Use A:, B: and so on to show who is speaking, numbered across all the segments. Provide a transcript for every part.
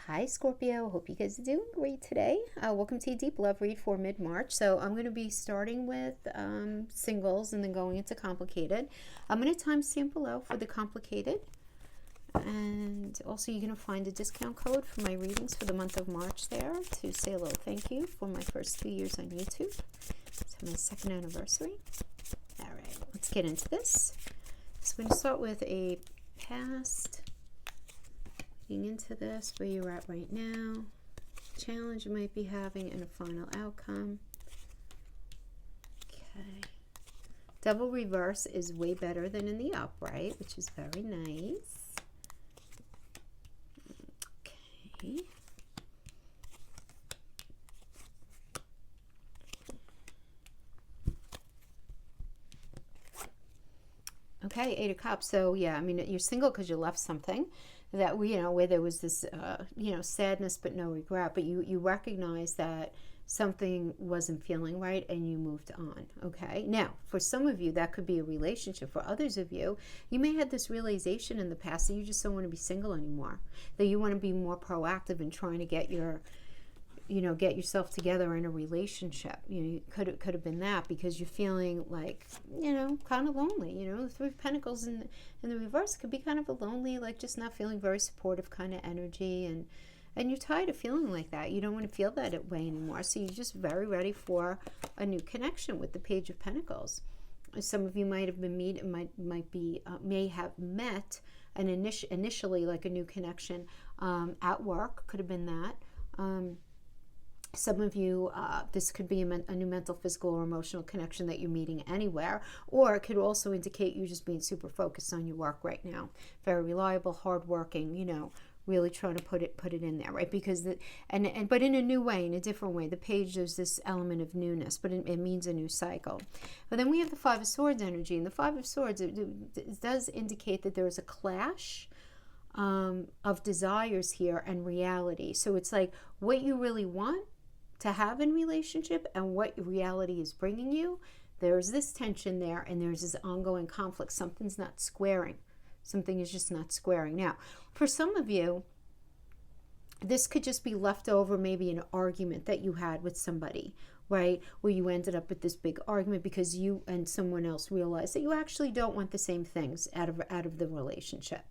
A: Hi Scorpio, hope you guys are doing great today. Welcome to a deep love read for mid-March. So I'm going to be starting with singles and then going into complicated. I'm going to timestamp below for the complicated. And also you're going to find a discount code for my readings for the month of March there to say a little thank you for my first 2 years on YouTube. It's my second anniversary. All right, let's get into this. So I'm going to start with a past, looking into this, where you're at right now, challenge you might be having, and a final outcome. Okay. Double reverse is way better than in the upright, which is very nice. Okay. Okay, Eight of Cups. So yeah, I mean, you're single because you left something that, where there was this, sadness but no regret. But you recognize that something wasn't feeling right and you moved on. Okay. Now, for some of you, that could be a relationship. For others of you, you may have this realization in the past that you just don't want to be single anymore. That you want to be more proactive in trying to get yourself together in a relationship. Could have been that because you're feeling like, kind of lonely. The Three of Pentacles in the reverse could be kind of a lonely, like just not feeling very supportive kind of energy, and you're tired of feeling like that. You don't want to feel that way anymore. So you're just very ready for a new connection with the Page of Pentacles. Some of you might have been may have met an initially like a new connection at work. Could have been that. Some of you, this could be a new mental, physical, or emotional connection that you're meeting anywhere, or it could also indicate you just being super focused on your work right now. Very reliable, hardworking, really trying to put it in there, right? Because but in a new way, in a different way. The page, there's this element of newness, but it means a new cycle. But then we have the Five of Swords energy, and the Five of Swords, it does indicate that there is a clash of desires here and reality. So it's like what you really want to have in relationship and what reality is bringing you. There's this tension there, and there's this ongoing conflict. Something's not squaring. Something is just not squaring. Now, for some of you, this could just be left over, maybe an argument that you had with somebody, right? Where you ended up with this big argument because you and someone else realized that you actually don't want the same things out of the relationship.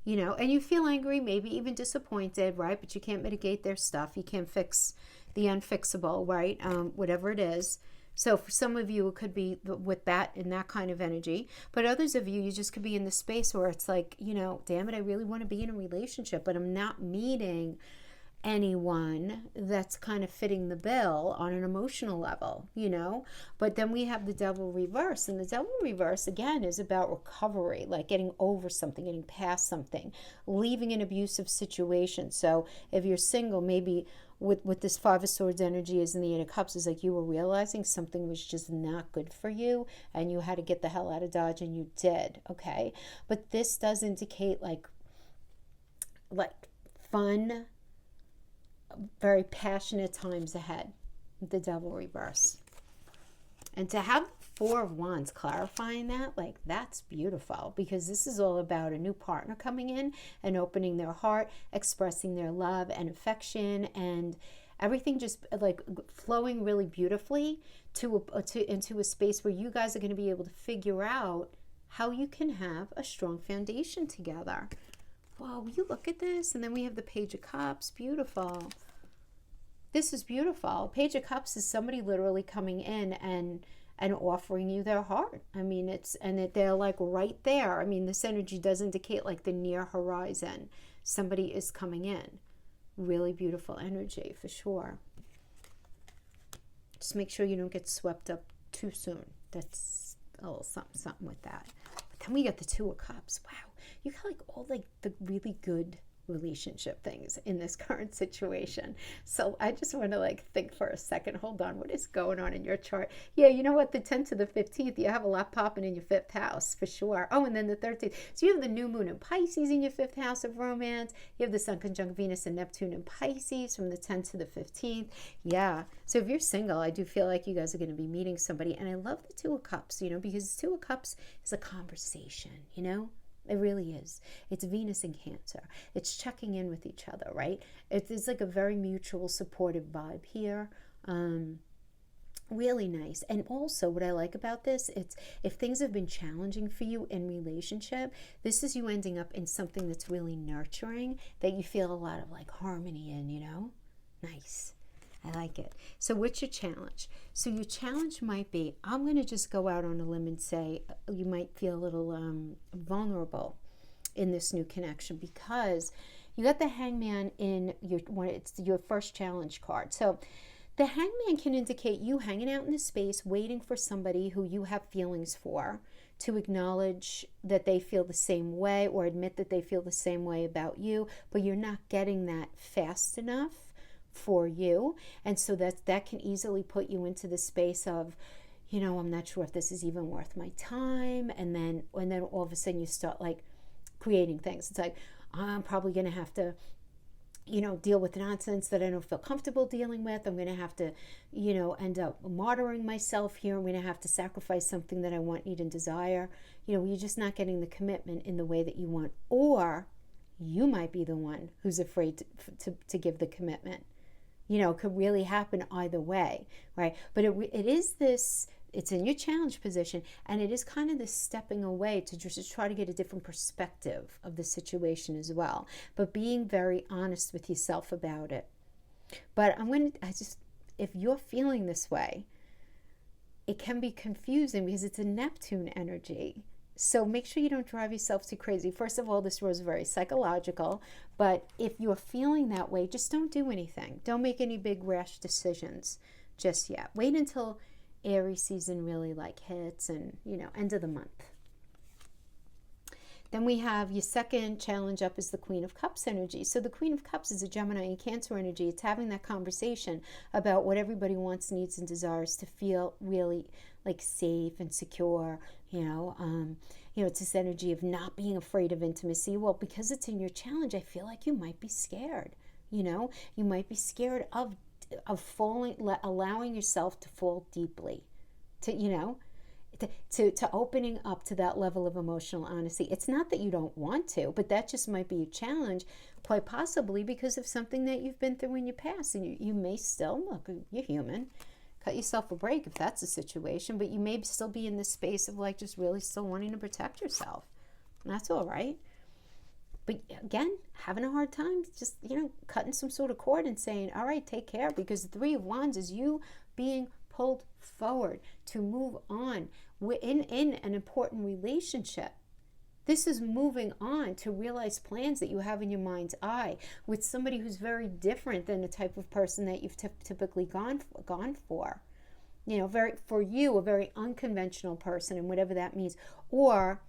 A: And you feel angry, maybe even disappointed, right? But you can't mitigate their stuff. You can't fix the unfixable, right? Whatever it is. So for some of you, it could be with that and that kind of energy. But others of you, you just could be in the space where it's like, damn it, I really want to be in a relationship, but I'm not meeting anyone that's kind of fitting the bill on an emotional level, But then we have the Devil reverse, and the Devil reverse again is about recovery, like getting over something, getting past something, leaving an abusive situation. So if you're single, maybe with this Five of Swords energy is in the Eight of Cups, is like you were realizing something was just not good for you and you had to get the hell out of Dodge, and you did, okay? But this does indicate like fun, very passionate times ahead with the Devil reverse. And to have Four of Wands clarifying that, like, that's beautiful, because this is all about a new partner coming in and opening their heart, expressing their love and affection, and everything just like flowing really beautifully into a space where you guys are going to be able to figure out how you can have a strong foundation together. Wow, will you look at this? And then we have the Page of Cups. Beautiful. This is beautiful. Page of Cups is somebody literally coming in and offering you their heart. I mean, they're like right there. I mean, this energy does indicate like the near horizon. Somebody is coming in. Really beautiful energy for sure. Just make sure you don't get swept up too soon. That's a little something with that. But then we got the Two of Cups. Wow. You got like all like the really good relationship things in this current situation. So I just want to like think for a second. Hold on, what is going on in your chart? Yeah, you know what? The 10th to the 15th, you have a lot popping in your 5th house for sure. Oh, and then the 13th. So you have the new moon in Pisces in your 5th house of romance. You have the Sun conjunct Venus and Neptune in Pisces from the 10th to the 15th. Yeah. So if you're single, I do feel like you guys are going to be meeting somebody. And I love the Two of Cups, because the Two of Cups is a conversation, It really is. It's Venus in Cancer. It's checking in with each other, right? It's like a very mutual, supportive vibe here. Really nice. And also what I like about this, it's if things have been challenging for you in relationship, this is you ending up in something that's really nurturing, that you feel a lot of like harmony in, you know? Nice. I like it. So what's your challenge? So your challenge might be, I'm going to just go out on a limb and say you might feel a little vulnerable in this new connection, because you got the Hangman in it's your first challenge card. So the Hangman can indicate you hanging out in the space, waiting for somebody who you have feelings for to acknowledge that they feel the same way or admit that they feel the same way about you, but you're not getting that fast enough for you. And so that can easily put you into the space of, you know, I'm not sure if this is even worth my time. And then all of a sudden you start like creating things. It's like, I'm probably going to have to, you know, deal with nonsense that I don't feel comfortable dealing with. I'm going to have to, you know, end up martyring myself here. I'm going to have to sacrifice something that I want, need, and desire. You know, you're just not getting the commitment in the way that you want. Or you might be the one who's afraid to give the commitment. You know, it could really happen either way, right? But it is this, it's in your challenge position, and it is kind of this stepping away to just try to get a different perspective of the situation as well, but being very honest with yourself about it. But if you're feeling this way, it can be confusing because it's a Neptune energy. So make sure you don't drive yourself too crazy. First of all, this was very psychological, but if you're feeling that way, just don't do anything. Don't make any big rash decisions just yet. Wait until Aries season really like hits and, you know, end of the month. Then we have your second challenge up is the Queen of Cups energy. So the Queen of Cups is a Gemini and Cancer energy. It's having that conversation about what everybody wants, needs, and desires to feel really like safe and secure. You know, it's this energy of not being afraid of intimacy. Well, because it's in your challenge, I feel like you might be scared. You know, you might be scared of falling, allowing yourself to fall deeply, to opening up to that level of emotional honesty. It's not that you don't want to, but that just might be a challenge, quite possibly because of something that you've been through in your past. And you may still, look, you're human, cut yourself a break if that's the situation, but you may still be in this space of like just really still wanting to protect yourself. And that's all right. But again, having a hard time, just, cutting some sort of cord and saying, all right, take care, because the Three of Wands is you being pulled forward to move on. We're in an important relationship. This is moving on to realize plans that you have in your mind's eye with somebody who's very different than the type of person that you've typically gone for. For you, a very unconventional person, and whatever that means. Or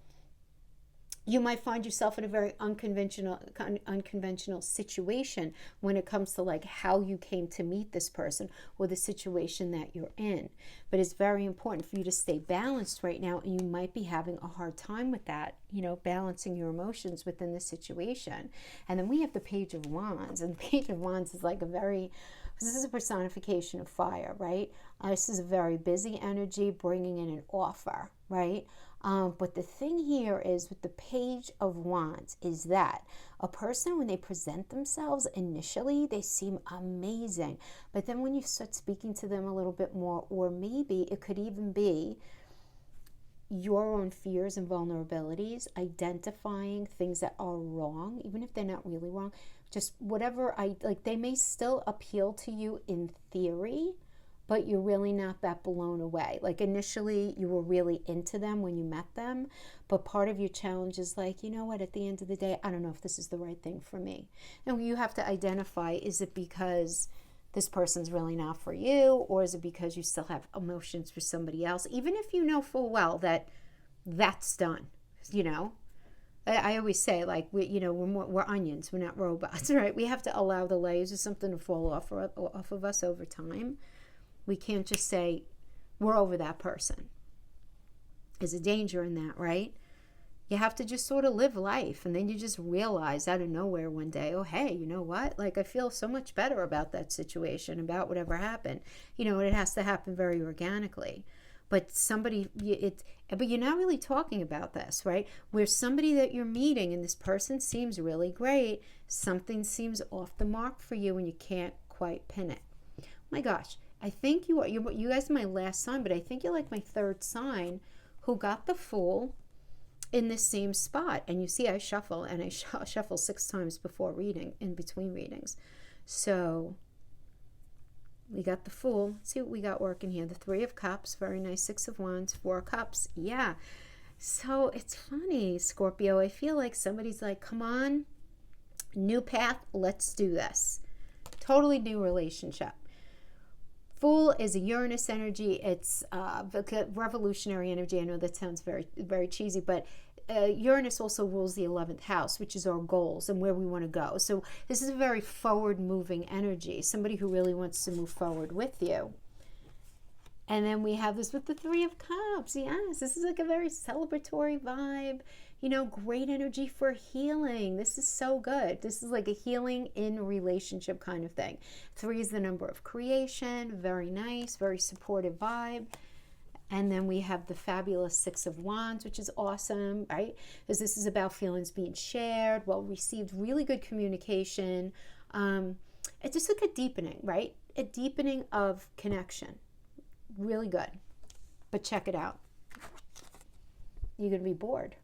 A: you might find yourself in a very unconventional situation when it comes to like how you came to meet this person or the situation that you're in. But it's very important for you to stay balanced right now, and you might be having a hard time with that, balancing your emotions within the situation. And then we have the Page of Wands, and the Page of Wands is like this is a personification of fire, right? This is a very busy energy bringing in an offer, right? But the thing here is with the Page of Wands is that a person, when they present themselves initially, they seem amazing. But then when you start speaking to them a little bit more, or maybe it could even be your own fears and vulnerabilities, identifying things that are wrong, even if they're not really wrong, just whatever, they may still appeal to you in theory, but you're really not that blown away. Like initially you were really into them when you met them, but part of your challenge is like, you know what, at the end of the day, I don't know if this is the right thing for me. And you have to identify, is it because this person's really not for you, or is it because you still have emotions for somebody else, even if you know full well that that's done, I always say, like, we're onions, we're not robots, right? We have to allow the layers of something to fall off of us over time. We can't just say, we're over that person. There's a danger in that, right? You have to just sort of live life, and then you just realize out of nowhere one day, oh, hey, you know what? Like, I feel so much better about that situation, about whatever happened. It has to happen very organically. but but you're not really talking about this, right? Where somebody that you're meeting and this person seems really great, something seems off the mark for you and you can't quite pin it. Oh my gosh, I think you guys are my last sign, but I think you're like my third sign who got the Fool in the same spot. And you see I shuffle, and I shuffle 6 times before reading, in between readings. So we got the Fool. Let's see what we got working here. The 3 of Cups, very nice. 6 of Wands, 4 of Cups. Yeah. So it's funny, Scorpio. I feel like somebody's like, come on, new path, let's do this. Totally new relationship. Fool is a Uranus energy. It's revolutionary energy. I know that sounds very, very cheesy, but Uranus also rules the 11th house, which is our goals and where we want to go. So this is a very forward-moving energy, somebody who really wants to move forward with you. And then we have this with the 3 of Cups. Yes, this is like a very celebratory vibe. Great energy for healing. This is so good. This is like a healing in relationship kind of thing. 3 is the number of creation. Very nice, very supportive vibe. And then we have the fabulous 6 of Wands, which is awesome, right? Because this is about feelings being shared, well received, really good communication. It's just like a deepening, right? A deepening of connection. Really good. But check it out. You're going to be bored.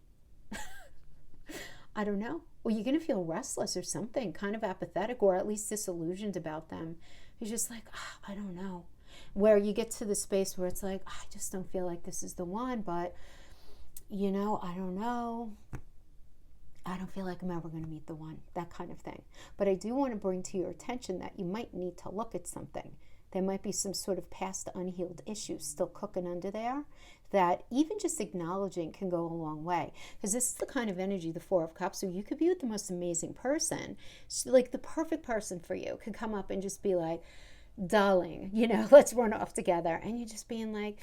A: I don't know. Or you're going to feel restless or something, kind of apathetic, or at least disillusioned about them. You're just like, I don't know. Where you get to the space where it's like, I just don't feel like this is the one, but, I don't know. I don't feel like I'm ever going to meet the one, that kind of thing. But I do want to bring to your attention that you might need to look at something. There might be some sort of past unhealed issues still cooking under there that even just acknowledging can go a long way. Because this is the kind of energy, the 4 of Cups, so you could be with the most amazing person, like the perfect person for you, could come up and just be like, darling, let's run off together. And you're just being like,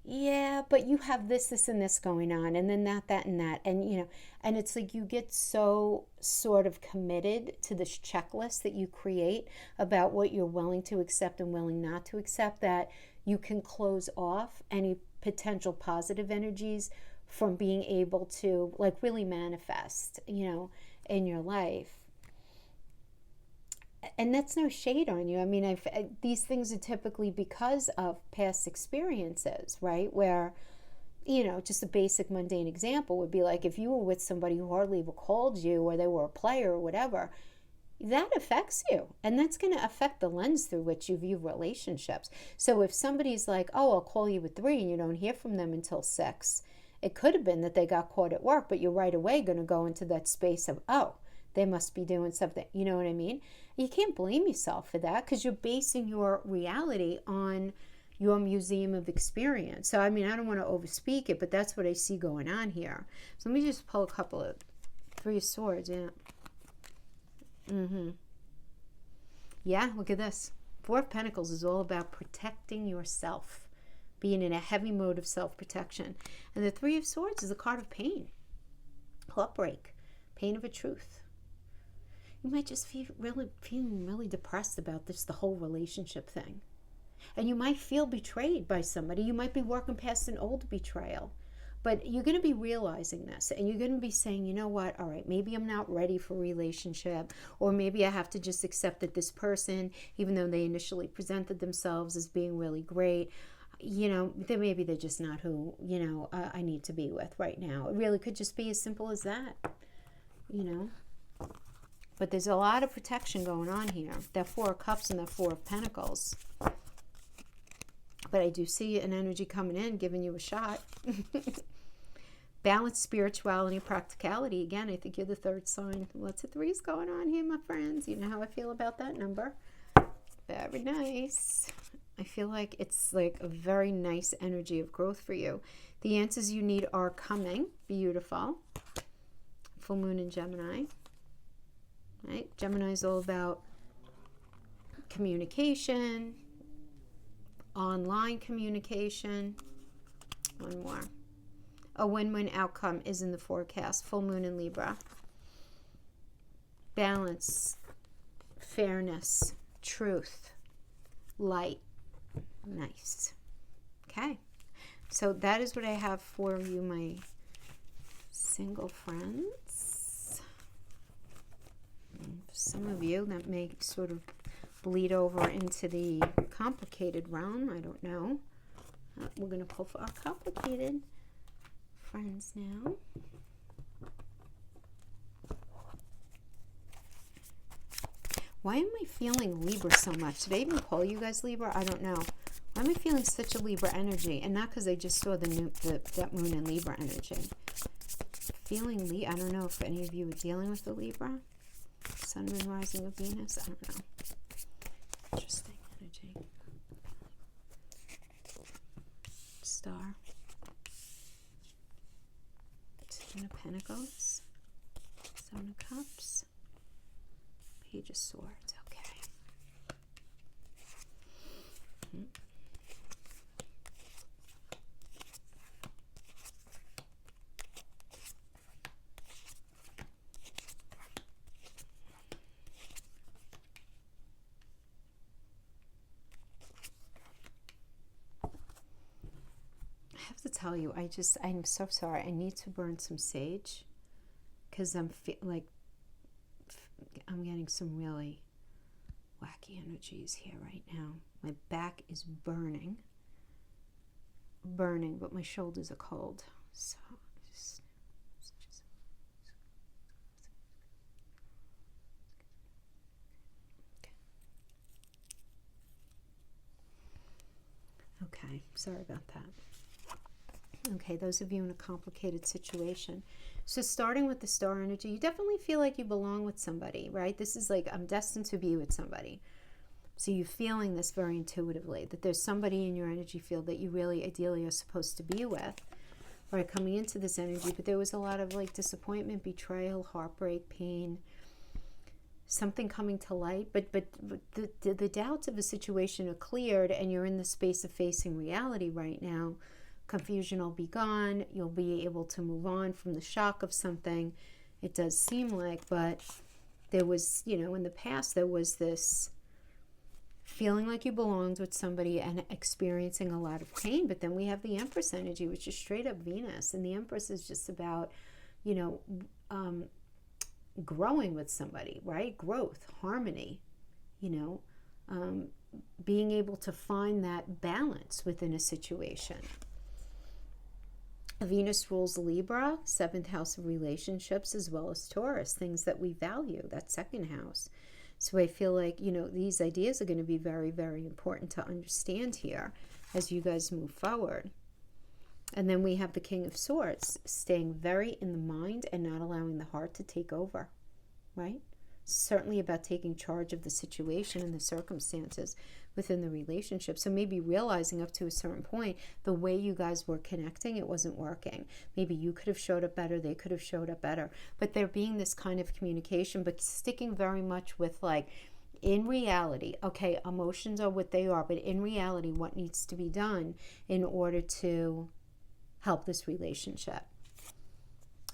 A: yeah, but you have this, and this going on, and then that, and that. And, and it's like you get so sort of committed to this checklist that you create about what you're willing to accept and willing not to accept, that you can close off any potential positive energies from being able to like really manifest, in your life. And that's no shade on you. I mean, these things are typically because of past experiences, right? Where, just a basic mundane example would be like if you were with somebody who hardly ever called you, or they were a player or whatever, that affects you. And that's going to affect the lens through which you view relationships. So if somebody's like, oh, I'll call you at 3 and you don't hear from them until 6, it could have been that they got caught at work, but you're right away going to go into that space of, oh, they must be doing something. You know what I mean? You can't blame yourself for that because you're basing your reality on your museum of experience. So, I mean, I don't want to overspeak it, but that's what I see going on here. So let me just pull a couple of 3 of Swords. Yeah. Yeah, look at this. 4 of Pentacles is all about protecting yourself, being in a heavy mode of self-protection. And the 3 of Swords is a card of pain, heartbreak, pain of a truth. You might just feeling really depressed about the whole relationship thing. And you might feel betrayed by somebody. You might be working past an old betrayal. But you're going to be realizing this, and you're going to be saying, you know what, all right, maybe I'm not ready for a relationship, or maybe I have to just accept that this person, even though they initially presented themselves as being really great, maybe they're just not who, I need to be with right now. It really could just be as simple as that, But there's a lot of protection going on here. That 4 of Cups and that 4 of Pentacles. But I do see an energy coming in, giving you a shot. Balance, spirituality, and practicality. Again, I think you're the 3rd sign. Lots of 3s going on here, my friends. You know how I feel about that number. Very nice. I feel like it's like a very nice energy of growth for you. The answers you need are coming. Beautiful. Full moon in Gemini. Right? Gemini is all about communication, online communication. One more. A win-win outcome is in the forecast. Full moon in Libra. Balance, fairness, truth, light. Nice. Okay. So that is what I have for you, my single friends. For some of you, that may sort of bleed over into the complicated realm. I don't know. We're going to pull for our complicated friends now. Why am I feeling Libra so much? Did I even call you guys Libra? I don't know. Why am I feeling such a Libra energy? And not because I just saw that moon in Libra energy. Feeling I don't know if any of you are dealing with the Libra. Sun, moon, rising of Venus. I don't know. Interesting energy. Star. Ten of Pentacles. Seven of Cups. Page of Swords. Okay. I have to tell you, I'm so sorry. I need to burn some sage because I'm getting some really wacky energies here right now. My back is burning, but my shoulders are cold. So just okay. Sorry about that. Okay, those of you in a complicated situation. So starting with the star energy, you definitely feel like you belong with somebody, right? This is like, I'm destined to be with somebody. So you're feeling this very intuitively, that there's somebody in your energy field that you really ideally are supposed to be with, right, coming into this energy. But there was a lot of like disappointment, betrayal, heartbreak, pain, something coming to light. But the doubts of the situation are cleared, and you're in the space of facing reality right now. Confusion will be gone. You'll be able to move on from the shock of something. It does seem like, but there was, in the past, there was this feeling like you belonged with somebody and experiencing a lot of pain. But then we have the Empress energy, which is straight up Venus. And the Empress is just about, growing with somebody, right? Growth, harmony, being able to find that balance within a situation. Venus rules Libra, 7th house of relationships, as well as Taurus, things that we value, that 2nd house. So I feel like, these ideas are going to be very, very important to understand here as you guys move forward. And then we have the King of Swords, staying very in the mind and not allowing the heart to take over, right? Certainly about taking charge of the situation and the circumstances within the relationship. So maybe realizing up to a certain point, the way you guys were connecting, it wasn't working. Maybe you could have showed up better, they could have showed up better. But there being this kind of communication, but sticking very much with like, in reality, okay, emotions are what they are, but in reality, what needs to be done in order to help this relationship.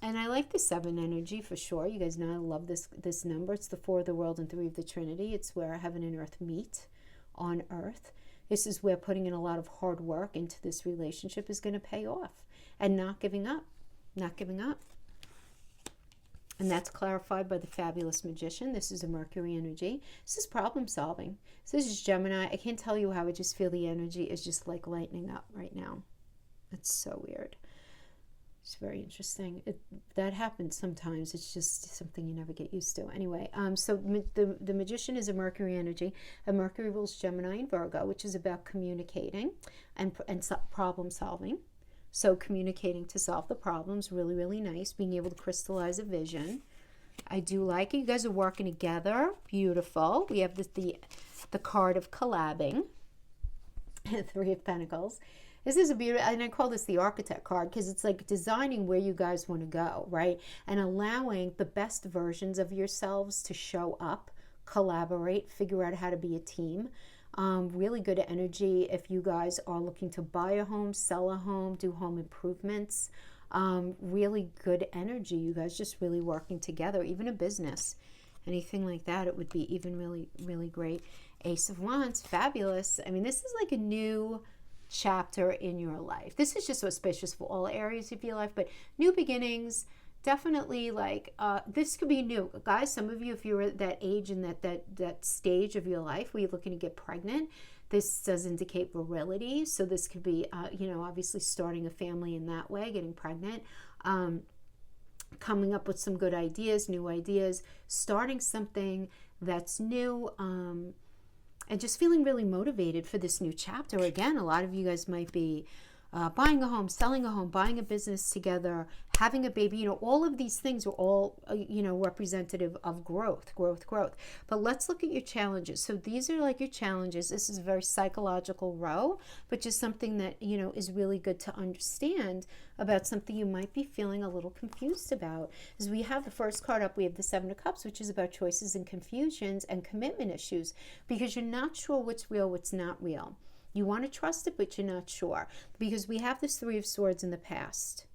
A: And I like the 7 energy for sure. You guys know I love this number. It's the 4 of the world and 3 of the Trinity. It's where heaven and earth meet on earth. This is where putting in a lot of hard work into this relationship is going to pay off. And not giving up. Not giving up. And that's clarified by the fabulous Magician. This is a Mercury energy. This is problem solving. So this is Gemini. I can't tell you how I just feel the energy is just like lightening up right now. It's so weird. It's very interesting. That happens sometimes. It's just something you never get used to. Anyway, so the Magician is a Mercury energy. And Mercury rules Gemini and Virgo, which is about communicating and problem solving. So communicating to solve the problems, really, really nice. Being able to crystallize a vision. I do like it. You guys are working together. Beautiful. We have the card of collabing. 3 of Pentacles. This is a beautiful, and I call this the architect card because it's like designing where you guys want to go, right? And allowing the best versions of yourselves to show up, collaborate, figure out how to be a team. Really good energy if you guys are looking to buy a home, sell a home, do home improvements. Really good energy. You guys just really working together, even a business, anything like that. It would be even really, really great. Ace of Wands, fabulous. I mean, this is like a new chapter in your life. This is just auspicious for all areas of your life, but new beginnings, definitely like this could be new. Guys, some of you, if you're at that age and that stage of your life where you're looking to get pregnant, this does indicate virility. So this could be, obviously starting a family in that way, getting pregnant, coming up with some good ideas, new ideas, starting something that's new, and just feeling really motivated for this new chapter. Again, a lot of you guys might be buying a home, selling a home, buying a business together, having a baby. All of these things are all, representative of growth. But let's look at your challenges. So these are like your challenges. This is a very psychological row, but just something that, is really good to understand about something you might be feeling a little confused about. As we have the first card up, we have the Seven of Cups, which is about choices and confusions and commitment issues, because you're not sure what's real, what's not real. You want to trust it, but you're not sure. Because we have this Three of Swords in the past.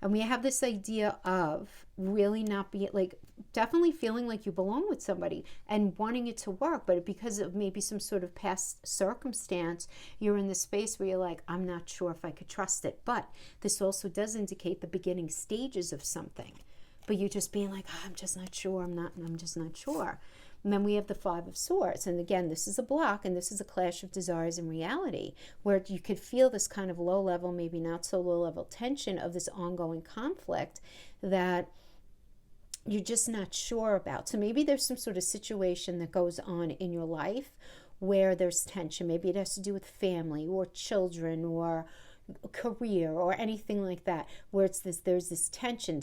A: And we have this idea of really not being, like, definitely feeling like you belong with somebody and wanting it to work. But because of maybe some sort of past circumstance, you're in this space where you're like, I'm not sure if I could trust it. But this also does indicate the beginning stages of something. But you're just being like, I'm just not sure. I'm just not sure. And then we have the Five of Swords. And again, this is a block, and this is a clash of desires and reality, where you could feel this kind of low level, maybe not so low level tension of this ongoing conflict that you're just not sure about. So maybe there's some sort of situation that goes on in your life where there's tension. Maybe it has to do with family or children or career or anything like that, where there's this tension,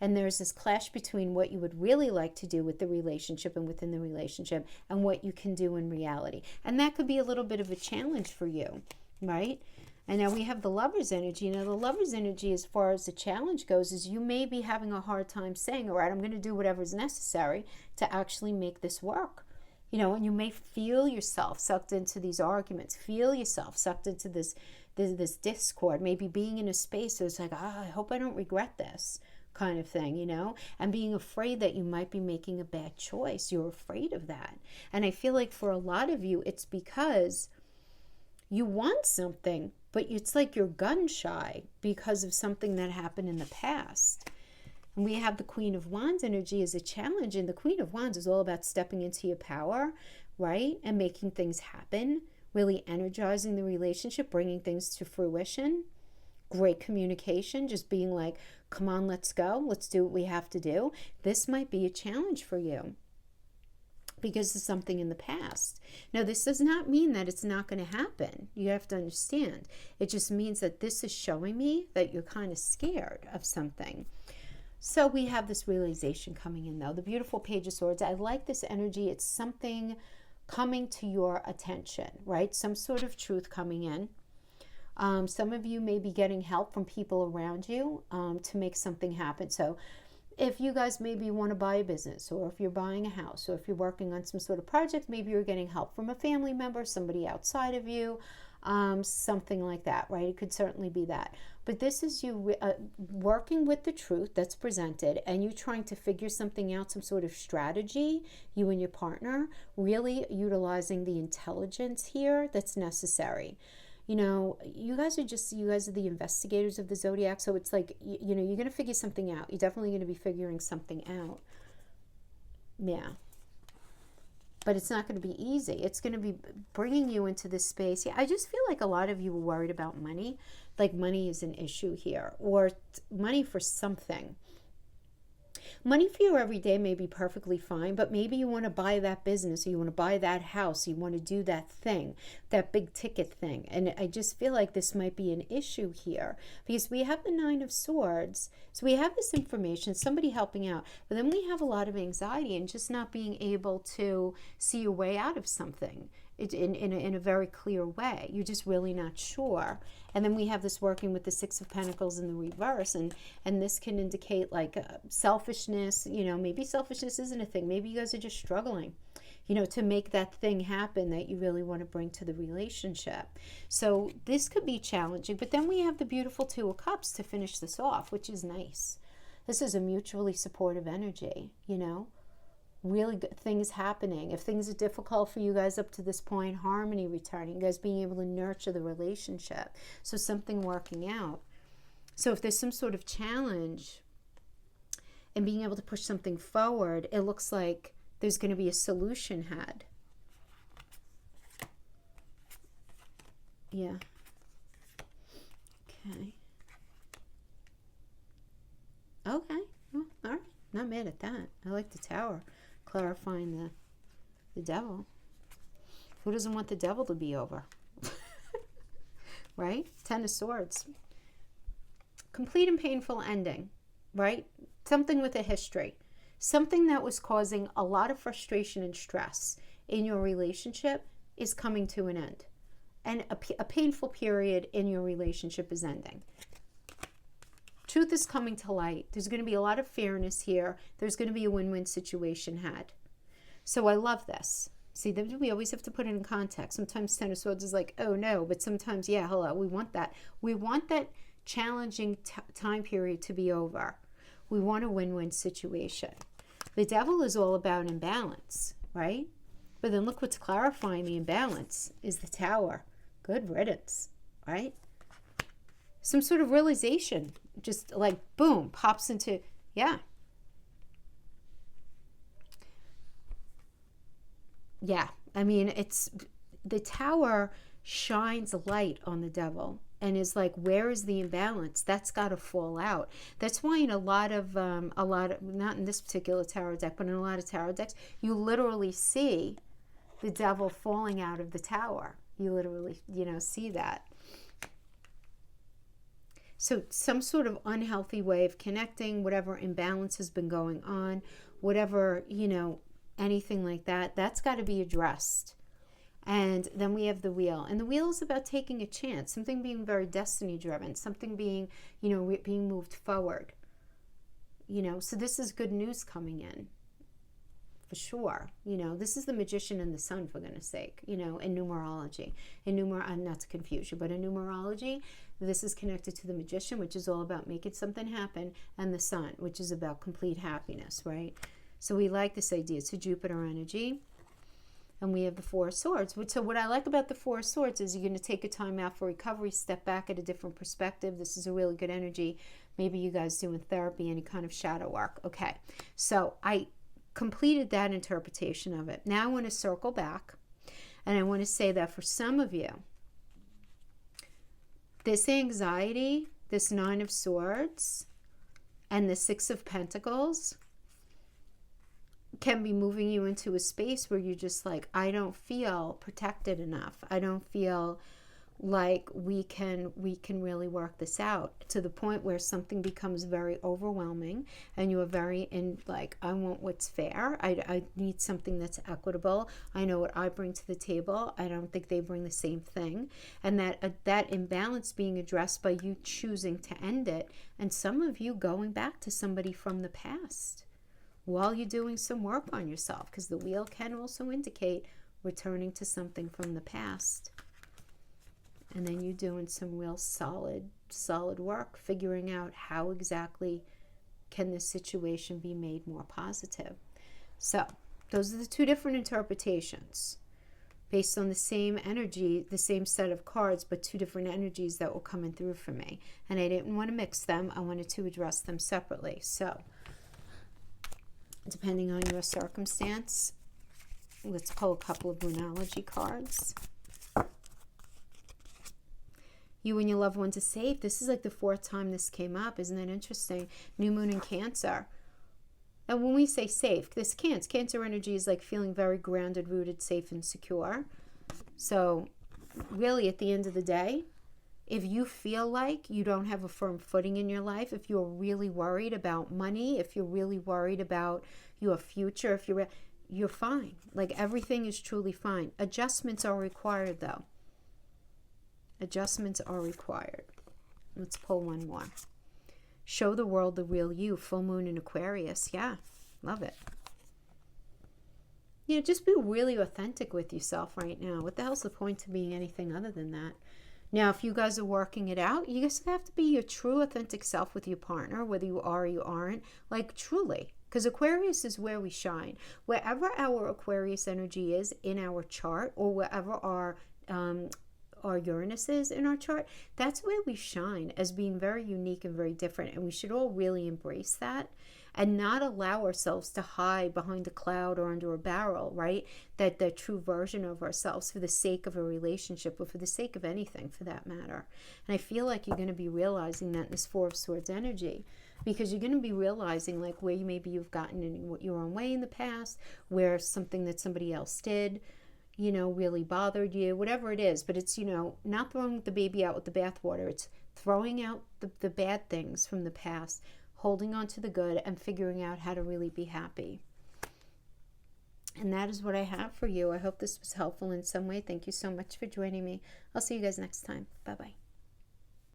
A: and there's this clash between what you would really like to do with the relationship and within the relationship and what you can do in reality. And that could be a little bit of a challenge for you, right? And now we have the Lover's energy. Now the Lover's energy, as far as the challenge goes, is you may be having a hard time saying, all right, I'm going to do whatever's necessary to actually make this work. And you may feel yourself sucked into these arguments, feel yourself sucked into this discord, maybe being in a space where it's like, I hope I don't regret this kind of thing, and being afraid that you might be making a bad choice. You're afraid of that. And I feel like for a lot of you, it's because you want something, but it's like you're gun shy because of something that happened in the past. And we have the Queen of Wands energy as a challenge, and the Queen of Wands is all about stepping into your power, right? And making things happen, really energizing the relationship, bringing things to fruition, great communication, just being like, come on, let's go. Let's do what we have to do. This might be a challenge for you because of something in the past. Now, this does not mean that it's not going to happen. You have to understand. It just means that this is showing me that you're kind of scared of something. So we have this realization coming in, though. The beautiful Page of Swords. I like this energy. It's something coming to your attention, right? Some sort of truth coming in. Some of you may be getting help from people around you to make something happen. So if you guys maybe want to buy a business, or if you're buying a house, or if you're working on some sort of project, maybe you're getting help from a family member, somebody outside of you, something like that, right? It could certainly be that. But this is you working with the truth that's presented, and you trying to figure something out, some sort of strategy, you and your partner, really utilizing the intelligence here that's necessary. You guys are the investigators of the zodiac, so it's like, you're going to figure something out. You're definitely going to be figuring something out. Yeah. But it's not going to be easy. It's going to be bringing you into this space. Yeah, I just feel like a lot of you were worried about money. Like money is an issue here, or money for something. Money for your everyday may be perfectly fine, but maybe you want to buy that business, or you want to buy that house, or you want to do that thing, that big ticket thing. And I just feel like this might be an issue here, because we have the Nine of Swords. So we have this information, somebody helping out, but then we have a lot of anxiety and just not being able to see a way out of something in a very clear way. You're just really not sure. And then we have this working with the Six of Pentacles in the reverse, and this can indicate like selfishness. Maybe selfishness isn't a thing. Maybe you guys are just struggling, to make that thing happen that you really want to bring to the relationship. So this could be challenging. But then we have the beautiful Two of Cups to finish this off, which is nice. This is a mutually supportive energy, really good things happening. If things are difficult for you guys up to this point, harmony returning, you guys being able to nurture the relationship. So something working out. So if there's some sort of challenge and being able to push something forward, it looks like there's going to be a solution had. Yeah. Okay. Okay. Well, all right. Not mad at that. I like the Tower, clarifying the devil. Who doesn't want the devil to be over? Right? 10 of Swords. Complete and painful ending, right? Something with a history. Something that was causing a lot of frustration and stress in your relationship is coming to an end. And a painful period in your relationship is ending. Truth is coming to light. There's going to be a lot of fairness here. There's going to be a win-win situation had. So I love this. See, we always have to put it in context. Sometimes 10 of Swords is like, oh no, but sometimes, yeah, hello, we want that. We want that challenging time period to be over. We want a win-win situation. The devil is all about imbalance, right? But then look what's clarifying the imbalance is the Tower. Good riddance, right? Some sort of realization, just like boom, pops into, yeah. Yeah, I mean, it's, the Tower shines light on the devil and is like, where is the imbalance? That's got to fall out. That's why in a lot of, not in this particular tarot deck, but in a lot of tarot decks, you literally see the devil falling out of the Tower. You literally, see that. So some sort of unhealthy way of connecting, whatever imbalance has been going on, whatever, anything like that, that's got to be addressed. And then we have the Wheel. And the Wheel is about taking a chance, something being very destiny driven, something being, being moved forward. So this is good news coming in. For sure. This is the Magician and the Sun, for goodness sake, in numerology. Not to confuse you, but in numerology, this is connected to the Magician, which is all about making something happen, and the Sun, which is about complete happiness, right? So we like this idea. It's a Jupiter energy. And we have the Four of Swords. So what I like about the Four of Swords is you're going to take a time out for recovery, step back at a different perspective. This is a really good energy. Maybe you guys doing therapy, any kind of shadow work. Okay, so I completed that interpretation of it. Now I want to circle back, and I want to say that for some of you, this anxiety, this Nine of Swords, and the Six of Pentacles can be moving you into a space where you're just like, I don't feel protected enough. I don't feel like we can really work this out, to the point where something becomes very overwhelming and you are very in like, I want what's fair. I need something that's equitable. I know what I bring to the table. I don't think they bring the same thing. And that imbalance being addressed by you choosing to end it, and some of you going back to somebody from the past while you're doing some work on yourself, because the Wheel can also indicate returning to something from the past. And then you're doing some real solid work, figuring out how exactly can this situation be made more positive. So those are the two different interpretations based on the same energy, the same set of cards, but two different energies that were coming through for me. And I didn't want to mix them. I wanted to address them separately. So depending on your circumstance, let's pull a couple of Moonology cards. You and your loved ones are safe. This is like the fourth time this came up. Isn't that interesting? New moon in Cancer. And when we say safe, this Cancer energy is like feeling very grounded, rooted, safe, and secure. So really at the end of the day, if you feel like you don't have a firm footing in your life, if you're really worried about money, if you're really worried about your future, if you're fine. Like everything is truly fine. Adjustments are required though. Adjustments are required. Let's pull one more. Show the world the real you. Full moon in Aquarius. Yeah, love it. Just be really authentic with yourself right now. What the hell's the point to being anything other than that? Now, if you guys are working it out, you guys have to be your true authentic self with your partner, whether you are or you aren't. Like truly. because Aquarius is where we shine. Wherever our Aquarius energy is in our chart, or wherever our Uranus is in our chart, that's where we shine as being very unique and very different. And we should all really embrace that and not allow ourselves to hide behind a cloud or under a barrel, right? That true version of ourselves for the sake of a relationship, or for the sake of anything for that matter. And I feel like you're going to be realizing that in this Four of Swords energy, because you're going to be realizing like where you've gotten in your own way in the past, where something that somebody else did, really bothered you, whatever it is. But it's, not throwing the baby out with the bathwater. It's throwing out the bad things from the past, holding on to the good, and figuring out how to really be happy. And that is what I have for you. I hope this was helpful in some way. Thank you so much for joining me. I'll see you guys next time. Bye-bye.